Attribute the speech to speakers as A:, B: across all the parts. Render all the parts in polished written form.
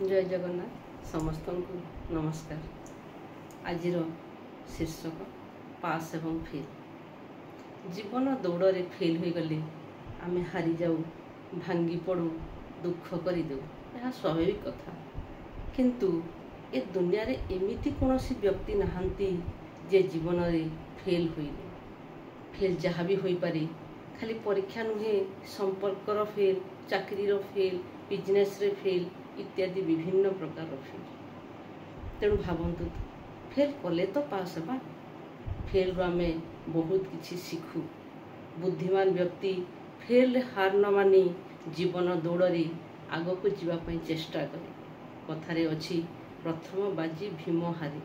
A: जय जगन्नाथ समस्त को नमस्कार। आज शीर्षक पास एवं फेल। जीवन दौड़ फेल हो गले आम हारी जाऊ, भांगी पड़ू, दुख करदे, यह स्वाभाविक कथा। किंतु ए दुनिया रे एमिति कौन व्यक्ति नहांती जे जीवन रे फेल हुईले। फेल जहाँ भी हो पारे, खाली परीक्षा नुहे, संपर्कर फेल, चाकरी फेल, बिजनेस रे फेल इत्यादि विभिन्न प्रकार फेल। तेणु भावतु फेल कले तो पास हेबा। फेल रो आमे बहुत किछि शिखु। बुद्धिमान व्यक्ति फेल हार न मानी जीवन दौड़े आग को जीवाई चेष्टा करे। कथारे अछि प्रथम बाजी भीम हारी।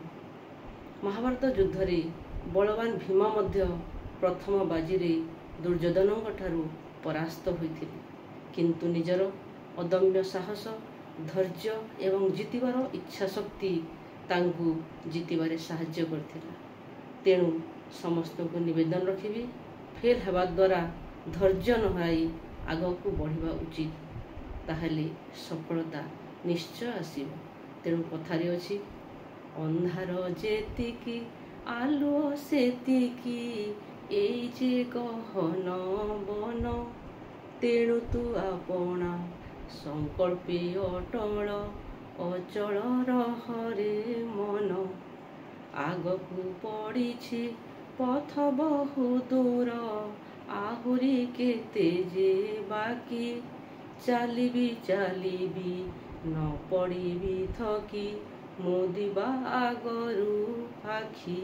A: महाभारत युद्ध रे बलवान भीम मध्य प्रथम बाजी रे दुर्योधन ठारू परास्त होइथिले, किंतु निजर अदम्य साहस, धैर्य एवं जीतबार इच्छा शक्ति तांकु जीतबारे साहाय्य करथिला। तेणु समस्त को निवेदन रखिबी, फेल हेबा द्वारा धैर्य न हराई आगक बढ़िबा उचित, ताहले सफलता निश्चय आसीब। तेणु कथारे अछि अंधार जेतिकी आलुओ सेतिकी, एई जे गहन बन, तेणु तू आपणा संकल्पे अटल अचल रहरे मन। आगकू पड़िछि पथ बहु दूर, आहुरी केते जे बाकी, चालिबी चालिबी न पड़िबी थकी, मुदिबा आगरू आखि।